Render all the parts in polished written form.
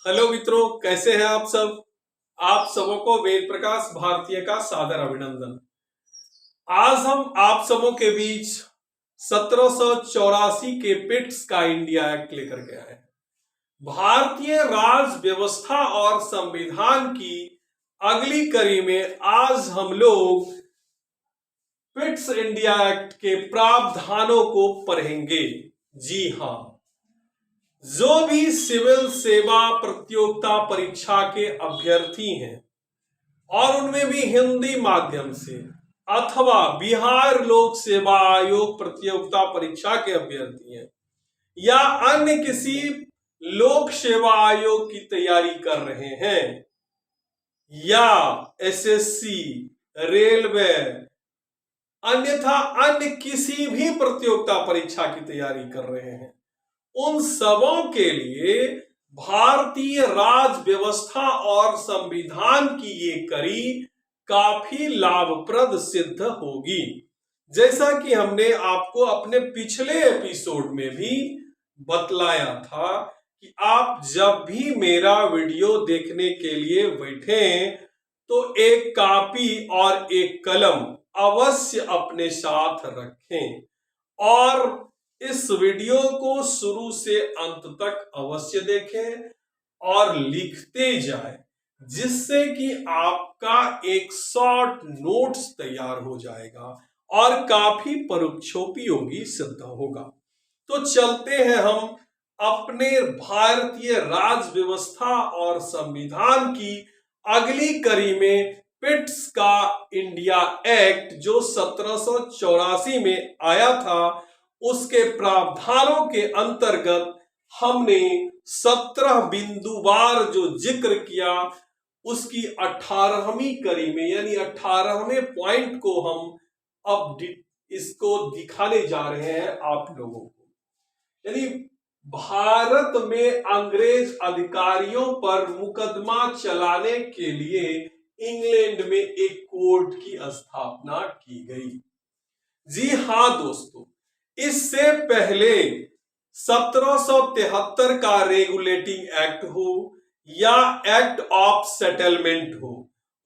Hello मित्रों, कैसे हैं आप सब। आप सबों को वेद प्रकाश भारतीय का सादर अभिनंदन। आज हम आप सबों के बीच 1784 के पिट्स का इंडिया एक्ट लेकर के आए हैं। भारतीय राज व्यवस्था और संविधान की अगली कड़ी में आज हम लोग पिट्स इंडिया एक्ट के प्रावधानों को पढ़ेंगे। जी हाँ, जो भी सिविल सेवा प्रतियोगिता परीक्षा के अभ्यर्थी हैं और उनमें भी हिंदी माध्यम से अथवा बिहार लोक सेवा आयोग प्रतियोगिता परीक्षा के अभ्यर्थी हैं या अन्य किसी लोक सेवा आयोग की तैयारी कर रहे हैं या एसएससी, रेलवे, अन्यथा अन्य किसी भी प्रतियोगिता परीक्षा की तैयारी कर रहे हैं, उन सबों के लिए भारतीय राज व्यवस्था और संविधान की ये कड़ी काफी लाभप्रद सिद्ध होगी। जैसा कि हमने आपको अपने पिछले एपिसोड में भी बतलाया था कि आप जब भी मेरा वीडियो देखने के लिए बैठें तो एक कॉपी और एक कलम अवश्य अपने साथ रखें और इस वीडियो को शुरू से अंत तक अवश्य देखें और लिखते जाएं, जिससे कि आपका एक शॉर्ट नोट्स तैयार हो जाएगा और काफी परोक्षोपयोगी सिद्ध होगा। तो चलते हैं हम अपने भारतीय राज व्यवस्था और संविधान की अगली कड़ी में पिट्स का इंडिया एक्ट जो 1784 में आया था, उसके प्रावधानों के अंतर्गत हमने 17 बिंदुवार जो जिक्र किया, उसकी 18वीं कड़ी में यानी 18वें पॉइंट को हम अब इसको दिखाने जा रहे हैं आप लोगों को। यानी भारत में अंग्रेज अधिकारियों पर मुकदमा चलाने के लिए इंग्लैंड में एक कोर्ट की स्थापना की गई। जी हां दोस्तों, इससे पहले 1773 का रेगुलेटिंग एक्ट हो या एक्ट ऑफ सेटलमेंट हो,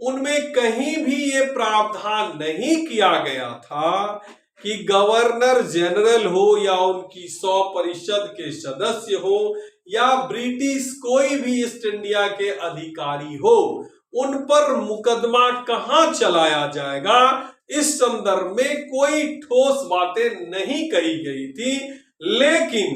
उनमें कहीं भी ये प्रावधान नहीं किया गया था कि गवर्नर जनरल हो या उनकी 100 परिषद के सदस्य हो या ब्रिटिश कोई भी ईस्ट इंडिया के अधिकारी हो, उन पर मुकदमा कहां चलाया जाएगा, इस संदर्भ में कोई ठोस बातें नहीं कही गई थी। लेकिन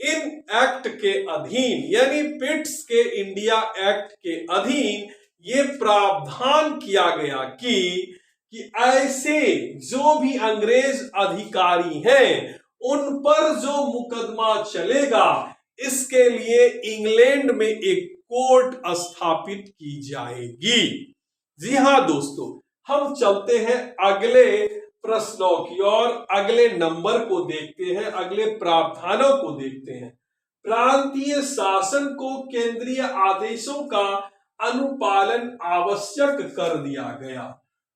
इन एक्ट के अधीन यानी पिट्स के इंडिया एक्ट के अधीन ये प्रावधान किया गया कि ऐसे जो भी अंग्रेज अधिकारी हैं उन पर जो मुकदमा चलेगा, इसके लिए इंग्लैंड में एक कोर्ट स्थापित की जाएगी। जी हां दोस्तों, हम चलते हैं अगले प्रश्नों की ओर, अगले नंबर को देखते हैं, अगले प्रावधानों को देखते हैं। प्रांतीय शासन को केंद्रीय आदेशों का अनुपालन आवश्यक कर दिया गया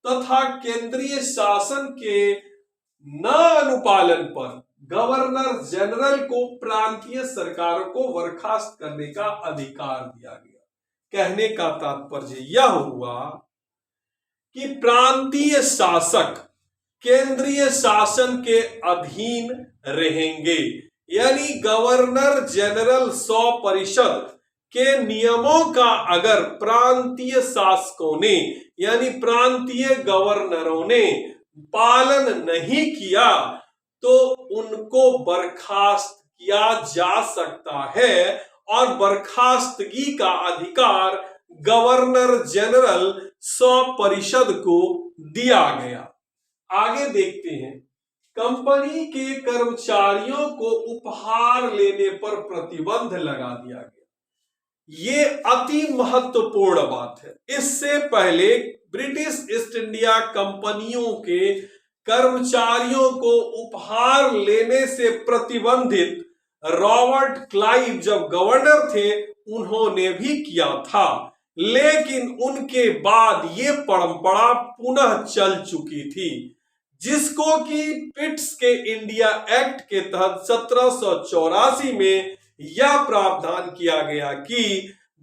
तथा केंद्रीय शासन के न अनुपालन पर गवर्नर जनरल को प्रांतीय सरकारों को बर्खास्त करने का अधिकार दिया गया। कहने का तात्पर्य यह हुआ कि प्रांतीय शासक केंद्रीय शासन के अधीन रहेंगे, यानी गवर्नर जनरल 100 परिषद के नियमों का अगर प्रांतीय शासकों ने यानी प्रांतीय गवर्नरों ने पालन नहीं किया तो उनको बर्खास्त किया जा सकता है और बर्खास्तगी का अधिकार गवर्नर जनरल 100 परिषद को दिया गया। आगे देखते हैं, कंपनी के कर्मचारियों को उपहार लेने पर प्रतिबंध लगा दिया गया। ये अति महत्वपूर्ण बात है। इससे पहले ब्रिटिश ईस्ट इंडिया कंपनियों के कर्मचारियों को उपहार लेने से प्रतिबंधित रॉबर्ट क्लाइव जब गवर्नर थे उन्होंने भी किया था, लेकिन उनके बाद ये परंपरा पुनः चल चुकी थी, जिसको कि पिट्स के इंडिया एक्ट के तहत 1784 में यह प्रावधान किया गया कि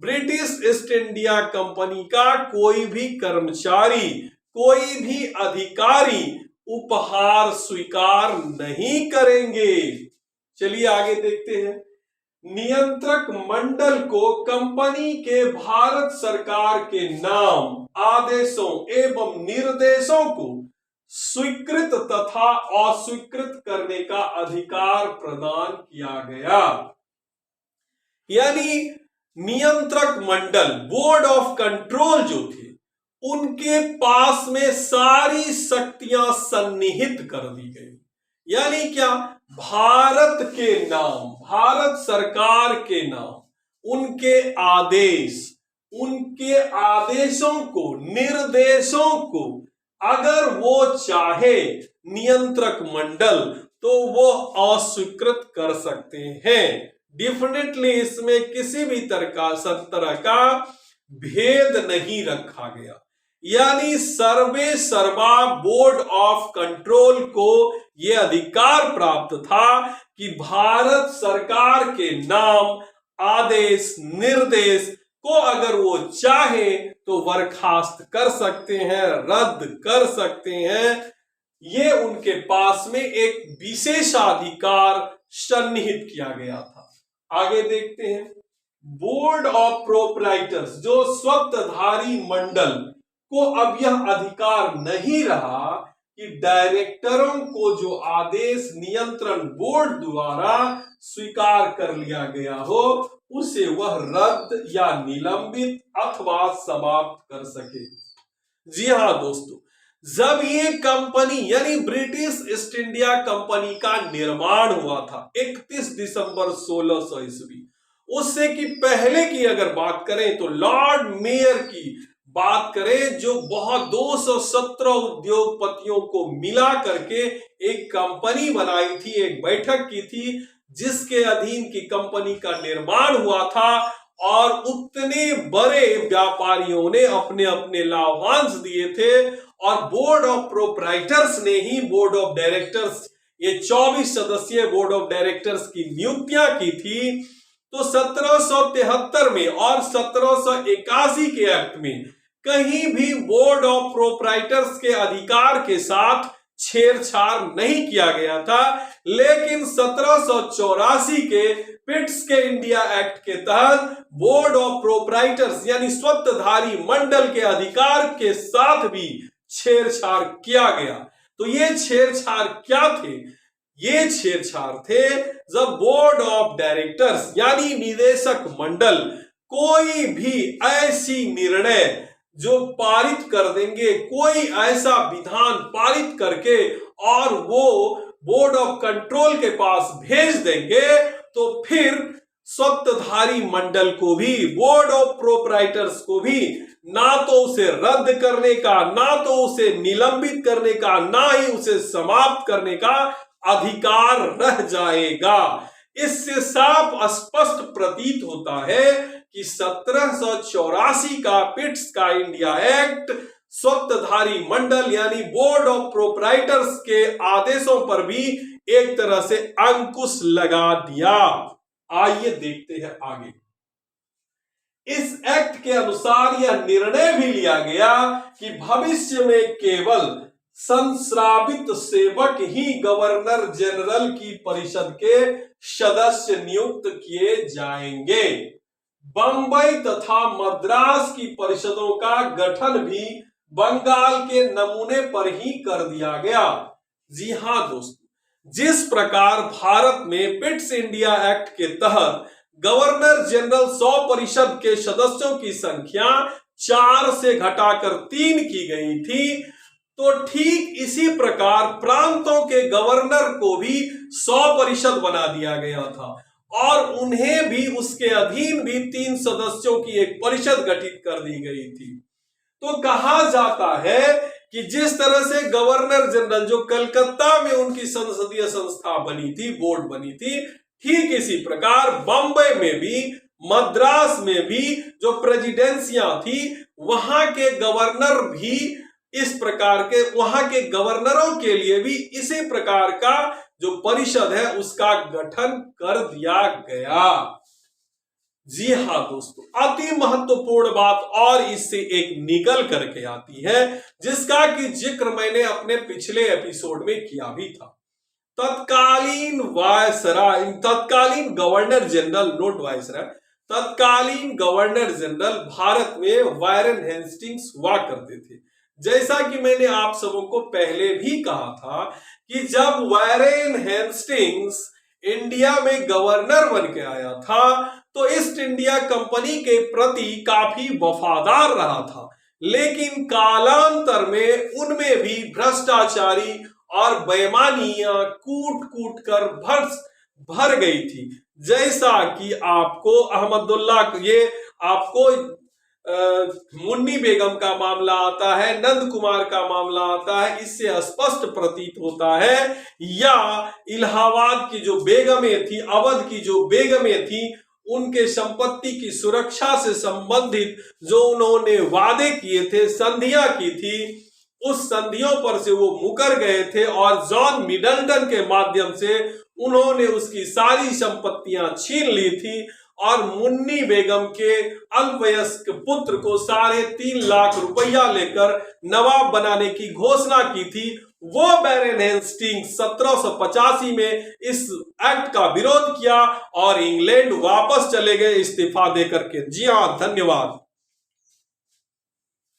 ब्रिटिश ईस्ट इंडिया कंपनी का कोई भी कर्मचारी, कोई भी अधिकारी उपहार स्वीकार नहीं करेंगे। चलिए आगे देखते हैं। नियंत्रक मंडल को कंपनी के भारत सरकार के नाम, आदेशों एवं निर्देशों को स्वीकृत तथा अस्वीकृत करने का अधिकार प्रदान किया गया। यानी नियंत्रक मंडल, बोर्ड ऑफ कंट्रोल जो थे, उनके पास में सारी शक्तियां सन्निहित कर दी गई। यानी क्या, भारत के नाम, भारत सरकार के नाम, उनके आदेश, उनके आदेशों को, निर्देशों को अगर वो चाहे नियंत्रक मंडल तो वो अस्वीकृत कर सकते हैं। डेफिनेटली इसमें किसी भी तरह का भेद नहीं रखा गया। यानी सर्वे सर्वा बोर्ड ऑफ कंट्रोल को यह अधिकार प्राप्त था कि भारत सरकार के नाम, आदेश, निर्देश को अगर वो चाहे तो बर्खास्त कर सकते हैं, रद्द कर सकते हैं। ये उनके पास में एक विशेषाधिकार सन्निहित किया गया था। आगे देखते हैं। बोर्ड ऑफ प्रोप्राइटर्स, जो स्वत्वधारी मंडल को अब यह अधिकार नहीं रहा कि डायरेक्टरों को जो आदेश नियंत्रण बोर्ड द्वारा स्वीकार कर लिया गया हो उसे वह रद्द या निलंबित अथवा समाप्त कर सके। जी हां दोस्तों, जब ये कंपनी यानी ब्रिटिश ईस्ट इंडिया कंपनी का निर्माण हुआ था 31 दिसंबर 1600 ईस्वी, उससे कि पहले की अगर बात करें तो लॉर्ड मेयर की बात करें, जो बहुत 217 उद्योगपतियों को मिला करके एक कंपनी बनाई थी, एक बैठक की थी जिसके अधीन की कंपनी का निर्माण हुआ था, और उतने बड़े व्यापारियों ने अपने अपने लाभांश दिए थे, और बोर्ड ऑफ प्रोप्राइटर्स ने ही बोर्ड ऑफ डायरेक्टर्स, ये 24 सदस्यीय बोर्ड ऑफ डायरेक्टर्स की नियुक्तियां की थी। तो 1773 में और 1781 के एक्ट में कहीं भी बोर्ड ऑफ प्रोप्राइटर्स के अधिकार के साथ छेड़छाड़ नहीं किया गया था, लेकिन 1784 के पिट्स के इंडिया एक्ट के तहत बोर्ड ऑफ प्रोप्राइटर्स यानी स्वत्वधारी मंडल के अधिकार के साथ भी छेड़छाड़ किया गया। तो ये छेड़छाड़ क्या थे? ये छेड़छाड़ थे जब बोर्ड ऑफ डायरेक्टर्स यानी निदेशक मंडल कोई भी ऐसी निर्णय जो पारित कर देंगे, कोई ऐसा विधान पारित करके और वो बोर्ड ऑफ कंट्रोल के पास भेज देंगे, तो फिर स्वत्वधारी मंडल को भी, बोर्ड ऑफ प्रोप्राइटर्स को भी ना तो उसे रद्द करने का, ना तो उसे निलंबित करने का, ना ही उसे समाप्त करने का अधिकार रह जाएगा। इससे साफ स्पष्ट प्रतीत होता है कि 1784 का पिट्स का इंडिया एक्ट स्वत्वधारी मंडल यानी बोर्ड ऑफ प्रोप्राइटर्स के आदेशों पर भी एक तरह से अंकुश लगा दिया। आइए देखते हैं आगे। इस एक्ट के अनुसार यह निर्णय भी लिया गया कि भविष्य में केवल संश्रावित सेवक ही गवर्नर जनरल की परिषद के सदस्य नियुक्त किए जाएंगे। बंबई तथा मद्रास की परिषदों का गठन भी बंगाल के नमूने पर ही कर दिया गया। जी हां दोस्तों, जिस प्रकार भारत में पिट्स इंडिया एक्ट के तहत गवर्नर जनरल 100 परिषद के सदस्यों की संख्या 4 से घटाकर 3 की गई थी, तो ठीक इसी प्रकार प्रांतों के गवर्नर को भी 100 परिषद बना दिया गया था और उन्हें भी उसके अधीन भी 3 सदस्यों की एक परिषद गठित कर दी गई थी। तो कहा जाता है कि जिस तरह से गवर्नर जनरल जो कलकत्ता में उनकी संसदीय संस्था बनी थी, बोर्ड बनी थी, ठीक इसी प्रकार बंबई में भी, मद्रास में भी जो प्रेसिडेंसियां थी, वहां के गवर्नर भी इस प्रकार के, वहां के गवर्नरों के लिए भी इसी प्रकार का जो परिषद है उसका गठन कर दिया गया। जी हाँ दोस्तों, अति महत्वपूर्ण बात और इससे एक निकल करके आती है, जिसका कि जिक्र मैंने अपने पिछले एपिसोड में किया भी था। तत्कालीन वायसराय, तत्कालीन गवर्नर जनरल, नोट वायसराय, तत्कालीन गवर्नर जनरल भारत में वारेन हेस्टिंग्स हुआ करते थे। जैसा कि मैंने आप सबों को पहले भी कहा था कि जब वारेन हेस्टिंग्स इंडिया में गवर्नर बन के आया था तो ईस्ट इंडिया कंपनी के प्रति काफी वफादार रहा था, लेकिन कालांतर में उनमें भी भ्रष्टाचारी और बेईमानियां कूट कूट कर भर गई थी। जैसा कि आपको अहमदुल्ला, ये आपको मुन्नी बेगम का मामला आता है, नंद कुमार का मामला आता है, इससे स्पष्ट प्रतीत होता है। या इलाहाबाद की जो बेगमें थी, अवध की जो बेगमें थी, उनके संपत्ति की सुरक्षा से संबंधित जो उन्होंने वादे किए थे, संधियां की थी, उस संधियों पर से वो मुकर गए थे और जॉन मिडल्टन के माध्यम से उन्होंने उसकी सारी संपत्तियां छीन ली थी और मुन्नी बेगम के अल्पवयस्क पुत्र को 3.5 लाख रुपया लेकर नवाब बनाने की घोषणा की थी। वो वारेन हेस्टिंग्स 1785 में इस एक्ट का विरोध किया और इंग्लैंड वापस चले गए इस्तीफा देकर के। जी हाँ, धन्यवाद।